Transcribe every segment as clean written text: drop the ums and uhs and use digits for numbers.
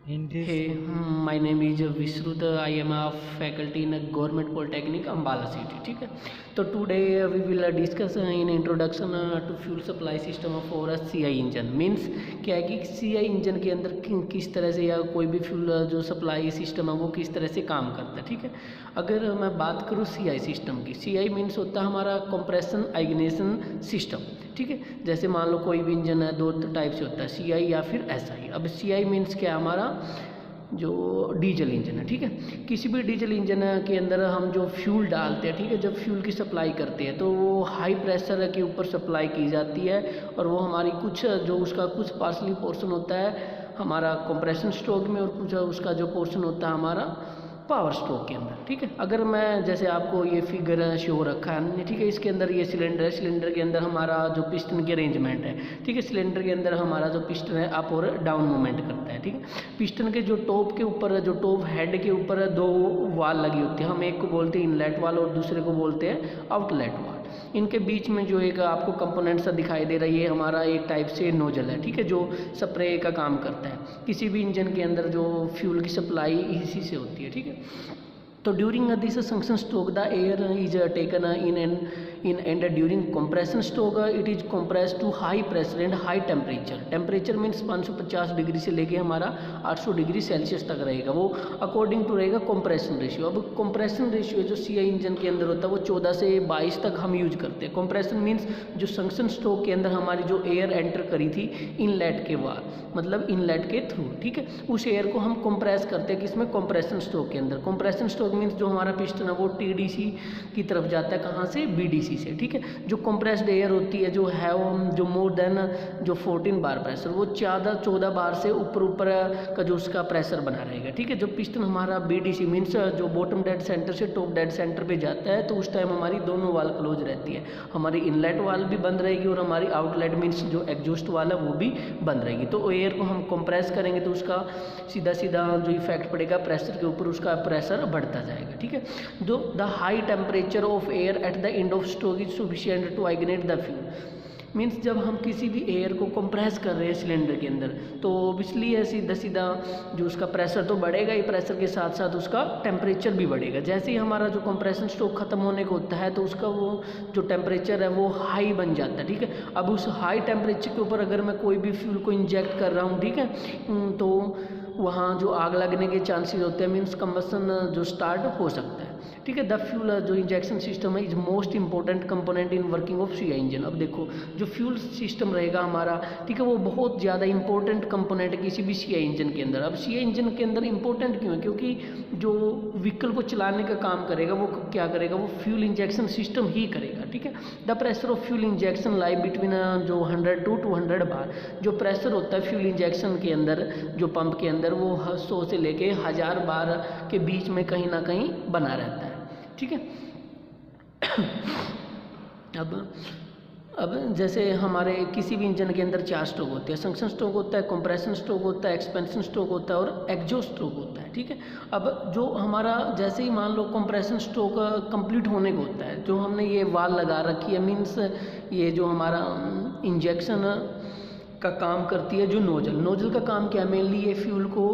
In this Hey, my name is Vishrut. I am a faculty in a government polytechnic Ambala city. ठीक है, तो today we will discuss in introduction to fuel supply system for a CI engine. Means क्या है कि CI engine के अंदर किस तरह से या कोई भी फ्यूल जो सप्लाई सिस्टम है वो किस तरह से काम करता है. ठीक है, अगर मैं बात करूँ CI सिस्टम की, CI मीन्स होता है हमारा कंप्रेशन इग्निशन सिस्टम. ठीक है, जैसे मान लो कोई भी इंजन है, दो टाइप से होता है, CI या फिर SI. अब CI मीन्स क्या है, हमारा जो डीजल इंजन है. ठीक है, किसी भी डीजल इंजन के अंदर हम जो फ्यूल डालते हैं, ठीक है, जब फ्यूल की सप्लाई करते हैं तो वो हाई प्रेशर के ऊपर सप्लाई की जाती है और वो हमारी कुछ जो उसका कुछ पार्सली पोर्शन होता है हमारा कंप्रेशन स्ट्रोक में और कुछ उसका जो पोर्शन होता है हमारा पावर स्ट्रोक के अंदर. ठीक है, अगर मैं जैसे आपको ये फिगर शो रखा है, ठीक है, इसके अंदर ये सिलेंडर है, सिलेंडर के अंदर हमारा जो पिस्टन की अरेंजमेंट है. ठीक है, सिलेंडर के अंदर हमारा जो पिस्टन है अप और डाउन मूवमेंट करता है. ठीक है, पिस्टन के जो टॉप के ऊपर, जो टॉप हेड के ऊपर दो वाल लगी होती है, हम एक को बोलते हैं इनलेट वाल और दूसरे को बोलते हैं आउटलेट वाल. इनके बीच में जो एक आपको कंपोनेंट सा दिखाई दे रहा है, ये हमारा एक टाइप से नोजल है. ठीक है, जो स्प्रे का काम करता है. किसी भी इंजन के अंदर जो फ्यूल की सप्लाई इसी से होती है. ठीक है, तो during this suction stroke the air is taken in and during compression stroke it is compress to high pressure and high temperature. Temperature means 550 degree से लेके हमारा 800 डिग्री सेल्सियस तक रहेगा. वो अकॉर्डिंग टू रहेगा कंप्रेशन रेशियो. अब compression ratio जो CI engine के अंदर होता है वो 14 से 22 तक हम यूज करते हैं. कंप्रेशन मीन्स जो सक्शन स्ट्रोक के अंदर हमारी जो एयर एंटर करी थी इनलेट के बाद, मतलब इनलेट के थ्रू. ठीक है, उस एयर को हम कंप्रेस करते हैं किसमें, कंप्रेशन स्ट्रोक के अंदर. कंप्रेशन स्ट्रोक मीन्स जो हमारा पिस्टन है वो TDC की तरफ जाता है, कहाँ से, BDC से. ठीक है, जो कंप्रेस्ड एयर होती है जो है जो मोर देन जो 14 बार प्रेशर, वो 14 बार से ऊपर का जो उसका प्रेशर बना रहेगा. ठीक है, जो पिस्टन हमारा BDC मीन्स जो बॉटम डेड सेंटर से टॉप डेड सेंटर पे जाता है, तो उस टाइम हमारी दोनों वाल क्लोज रहती है. हमारी इनलेट वाल भी बंद रहेगी और हमारी आउटलेट मीन्स जो एग्जॉस्ट वाल है वो भी बंद रहेगी. तो एयर को हम कंप्रेस करेंगे तो उसका सीधा जो इफेक्ट पड़ेगा प्रेशर के ऊपर, उसका प्रेशर बढ़ता जाएगा. ठीक है, जो the high temperature of air at the end of stroke is sufficient to ignite the fuel. Means जब हम किसी भी एयर को कंप्रेस कर रहे हैं सिलेंडर के अंदर, तो ऑब्वियसली है सीधा जो उसका प्रेशर तो बढ़ेगा ही, प्रेशर के साथ साथ उसका टेम्परेचर भी बढ़ेगा. जैसे ही हमारा जो कंप्रेशन स्ट्रोक खत्म होने को होता है तो उसका वो जो टेम्परेचर है वो हाई बन जाता है. ठीक है, अब उस हाई टेम्परेचर के ऊपर अगर मैं कोई भी फ्यूल को इंजेक्ट कर रहा हूँ, ठीक है, तो वहाँ जो आग लगने के चांसेस होते हैं, मीन्स कंबशन जो स्टार्ट हो सकता है. ठीक है, द फ्यूल जो इंजेक्शन सिस्टम है is most important component in working of CI engine. अब देखो जो फ्यूल सिस्टम रहेगा हमारा, ठीक है, वो बहुत ज़्यादा इंपॉर्टेंट कंपोनेंट है किसी भी CI इंजन के अंदर. अब CI इंजन के अंदर इंपॉर्टेंट क्यों है, क्योंकि जो व्हीकल को चलाने का काम करेगा वो क्या करेगा, वो फ्यूल इंजेक्शन सिस्टम ही करेगा. ठीक है, the pressure of fuel injection lie between जो 100 to 200 बार. जो प्रेशर होता है फ्यूल इंजेक्शन के अंदर, जो पंप के अंदर, वो 100 से लेके 1000 बार के बीच में कहीं ना कहीं बना रहता है. ठीक है, अब जैसे हमारे किसी भी इंजन के अंदर 4 स्ट्रोक होते हैं. सक्शन स्ट्रोक होता है, कंप्रेशन स्ट्रोक होता है, एक्सपेंशन स्ट्रोक होता है और एग्जॉस्ट स्ट्रोक होता है. ठीक है, अब जो हमारा जैसे ही मान लो कंप्रेशन स्ट्रोक कंप्लीट होने को होता है, जो हमने ये वाल लगा रखी है, मीन्स ये जो हमारा इंजेक्शन का काम करती है जो नोजल का काम क्या है, मेनली ये फ्यूल को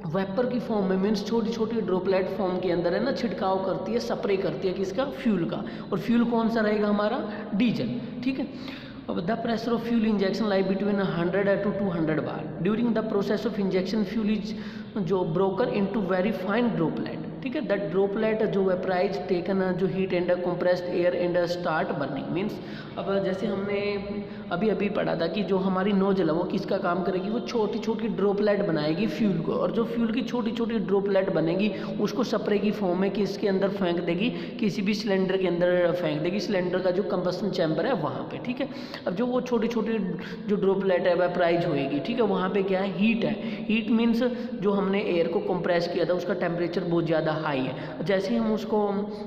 वेपर की फॉर्म में, मीन्स छोटी छोटी ड्रॉपलेट फॉर्म के अंदर है ना, छिड़काव करती है, स्प्रे करती है किसका, फ्यूल का. और फ्यूल कौन सा रहेगा, हमारा डीजल. ठीक है, अब the pressure of fuel injection lie between 100 to 200 bar. During the process of injection fuel is जो broken into very fine droplet. ठीक है, दैट ड्रॉपलेट जो वेपराइज टेकन जो heat and compressed air and start burning. Means अब जैसे हमने अभी पढ़ा था कि जो हमारी नोजल है वो किसका काम करेगी, वो छोटी छोटी ड्रॉपलेट बनाएगी फ्यूल को, और जो फ्यूल की छोटी छोटी ड्रॉपलेट बनेगी उसको स्प्रे की फॉर्म में किसके अंदर फेंक देगी, किसी भी सिलेंडर के अंदर फेंक देगी, सिलेंडर का जो कंबशन चैम्बर है वहाँ पे. ठीक है, अब जो वो छोटी छोटी जो ड्रॉपलेट है वेपराइज होएगी. ठीक है, वहाँ पे क्या है, हीट है. हीट मीन्स जो हमने एयर को कंप्रेस किया था उसका टेम्परेचर बहुत ज़्यादा हाई है. जैसे ही हम उसको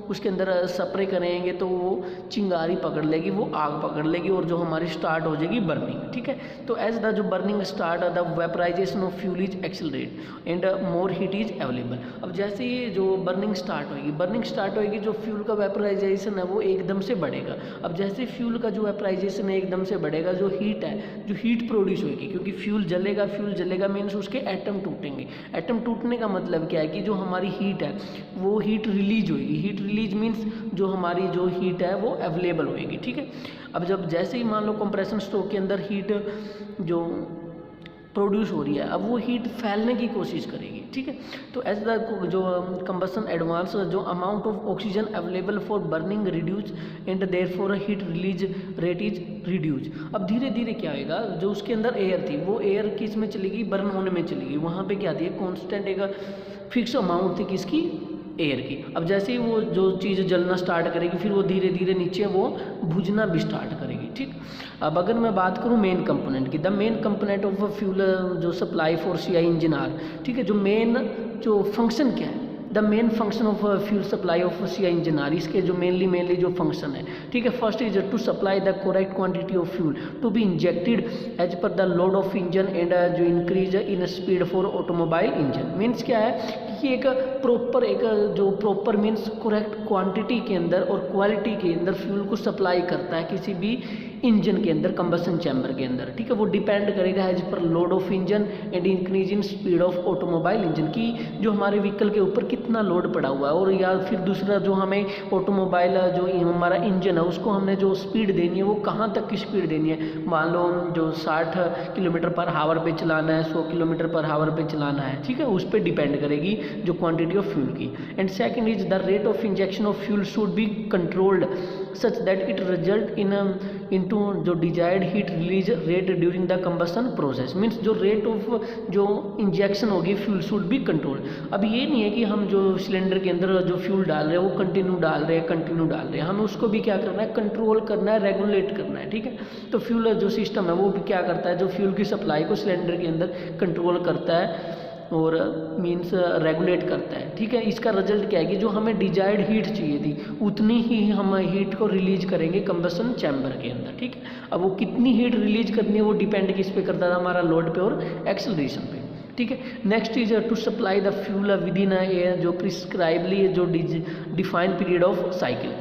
उसके अंदर स्प्रे करेंगे तो वो चिंगारी पकड़ लेगी, वो आग पकड़ लेगी, और जो हमारी स्टार्ट हो जाएगी बर्निंग, ठीक है। तो एज द जो burning start the vaporisation of fuel is accelerate and more heat is available. अब जैसे ही जो बर्निंग स्टार्ट होएगी जो फ्यूल का वेपराइजेशन है वो एकदम से बढ़ेगा। अब जैसे फ्यूल का जो वेपराइजेशन है एकदम से बढ़ेगा, जो हीट प्रोड्यूस होगी, क्योंकि फ्यूल जलेगा मीन्स उसके एटम टूटेंगे। एटम टूटने का मतलब क्या है कि जो हमारी हीट है वो हीट रिलीज होगी। हीट रिलीज मीन्स जो हमारी जो हीट है वो अवेलेबल होएगी, ठीक है। अब जब जैसे ही मान लो कंप्रेशन स्ट्रोक के अंदर हीट जो प्रोड्यूस हो रही है, अब वो हीट फैलने की कोशिश करेगी, ठीक है। तो एज द जो कंबसन एडवांस जो amount of oxygen available for burning reduce and therefore heat release rate is reduce. अब धीरे धीरे क्या होएगा, जो उसके अंदर एयर थी वो एयर किस में चलेगी, बर्न होने में चलेगी। वहाँ पे क्या थी, कॉन्स्टेंट एक फिक्स अमाउंट थी किसकी, एयर की। अब जैसे ही वो जो चीज़ जलना स्टार्ट करेगी फिर वो धीरे धीरे नीचे वो बुझना भी स्टार्ट करेगी, ठीक। अब अगर मैं बात करूँ मेन कंपोनेंट की, the main component of fuel जो supply for CI engine are, ठीक है। जो मेन जो फंक्शन क्या है, the main function of fuel supply of CI engine are, इसके जो मेनली जो फंक्शन है, ठीक है। First is to supply the correct quantity of fuel to be injected as per the load of engine and जो increase in speed for automobile engine. Means क्या है कि एक प्रॉपर मीन्स करेक्ट क्वांटिटी के अंदर और क्वालिटी के अंदर फ्यूल को सप्लाई करता है किसी भी इंजन के अंदर, कंबसन चैम्बर के अंदर, ठीक है। वो डिपेंड करेगा एज पर load of engine and increase in speed of automobile engine की जो हमारे व्हीकल के ऊपर कितना लोड पड़ा हुआ है, और या फिर दूसरा जो हमें ऑटोमोबाइल जो हमारा इंजन है उसको हमने जो स्पीड देनी है वो कहाँ तक की स्पीड देनी है। मान लो जो 60 किलोमीटर पर हावर पे चलाना है, 100 किलोमीटर पर हावर पे चलाना है, ठीक है, उस पर डिपेंड करेगी जो क्वांटिटी ऑफ फ्यूल की। And second is the rate of injection of fuel should be controlled such that it result into जो desired heat release rate during the combustion process. Means जो रेट ऑफ जो injection होगी fuel should be control. अब ये नहीं है कि हम जो सिलेंडर के अंदर जो फ्यूल डाल रहे हैं वो कंटिन्यू डाल रहे हैं, हमें उसको भी क्या करना है, कंट्रोल करना है, रेगुलेट करना है, ठीक है। तो फ्यूल जो सिस्टम है वो भी क्या करता है, जो फ्यूल की सप्लाई को सिलेंडर के अंदर कंट्रोल करता है और मीन्स रेगुलेट करता है, ठीक है। इसका रिजल्ट क्या है कि जो हमें डिजायर्ड हीट चाहिए थी उतनी ही हम हीट को रिलीज करेंगे कंबसन चैम्बर के अंदर, ठीक है। अब वो कितनी हीट रिलीज करनी है वो डिपेंड किस पे करता था, हमारा लोड पे और एक्सेलरेशन पे, ठीक है। Next is to supply the fuel within a जो प्रिस्क्राइबली जो डिफाइंड पीरियड ऑफ साइकिल।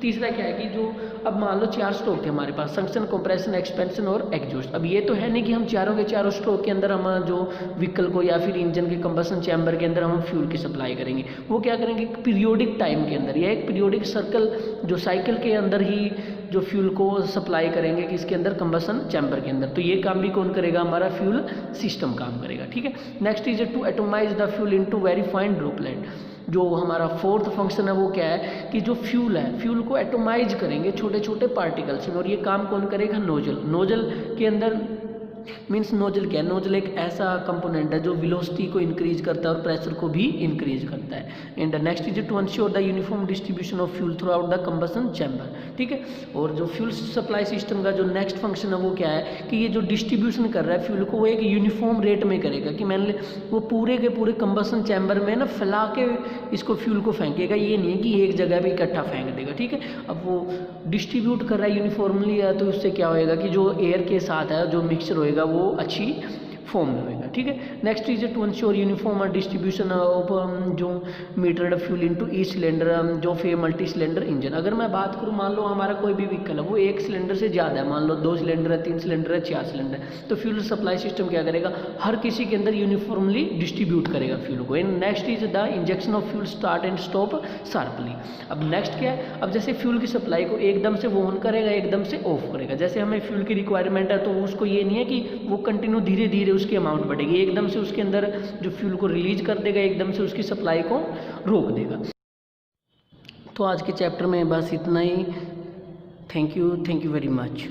तीसरा क्या है कि जो अब मान लो 4 स्ट्रोक थे हमारे पास, सक्शन, कंप्रेशन, एक्सपेंशन और एग्जॉस्ट। अब ये तो है नहीं कि हम चारों के चारों स्ट्रोक के अंदर हम जो व्हीकल को या फिर इंजन के कंबसन चैम्बर के अंदर हम फ्यूल की सप्लाई करेंगे। वो क्या करेंगे, पीरियोडिक टाइम के अंदर या एक पीरियोडिक सर्कल जो साइकिल के अंदर ही जो फ्यूल को सप्लाई करेंगे किसके अंदर, कंबसन चैम्बर के अंदर। तो ये काम भी कौन करेगा, हमारा फ्यूल सिस्टम काम करेगा, ठीक है। Next is to atomise the fuel into very fine droplet. जो हमारा फोर्थ फंक्शन है वो क्या है कि जो फ्यूल है फ्यूल को एटोमाइज करेंगे छोटे छोटे पार्टिकल्स में, और ये काम कौन करेगा, नोजल के अंदर। मीन्स नोजल क्या है, नोजल एक ऐसा कंपोनेंट है जो वेलोसिटी को इंक्रीज करता है और प्रेशर को भी इंक्रीज करता है। And next is to ensure the uniform distribution of fuel throughout the combustion chamber, ठीक है। और जो फ्यूल सप्लाई सिस्टम का जो नेक्स्ट फंक्शन है वो क्या है कि ये जो डिस्ट्रीब्यूशन कर रहा है फ्यूल को वो एक यूनिफॉर्म रेट में करेगा, कि मैंने वो पूरे के पूरे कंबसन चैम्बर में ना फैला के इसको फ्यूल को फेंकेगा, ये नहीं है कि एक जगह पे इकट्ठा फेंक देगा, ठीक है। अब वो डिस्ट्रीब्यूट कर रहा है यूनिफॉर्मली, तो उससे क्या होएगा कि जो एयर के साथ है जो मिक्सचर होएगा वो अच्छी फॉर्म में होएगा, ठीक है। Next is to ensure uniform distribution of जो metered fuel into each cylinder जो फिर मल्टी सिलेंडर इंजन। अगर मैं बात करूँ, मान लो हमारा कोई भी व्हीकल है वो एक सिलेंडर से ज़्यादा है, मान लो 2 सिलेंडर है, 3 सिलेंडर है, 4 सिलेंडर है, तो फ्यूल सप्लाई सिस्टम क्या करेगा, हर किसी के अंदर यूनिफॉर्मली डिस्ट्रीब्यूट करेगा फ्यूल को। And next is the injection of fuel start and stop sharply. अब नेक्स्ट क्या है, अब जैसे फ्यूल की सप्लाई को एकदम से वो ऑन करेगा, एकदम से ऑफ करेगा। जैसे हमें फ्यूल की रिक्वायरमेंट है तो उसको ये नहीं है कि वो कंटिन्यू धीरे धीरे उसकी अमाउंट बढ़ेगी, एकदम से उसके अंदर जो फ्यूल को रिलीज कर देगा, एकदम से उसकी सप्लाई को रोक देगा। तो आज के चैप्टर में बस इतना ही। Thank you very much.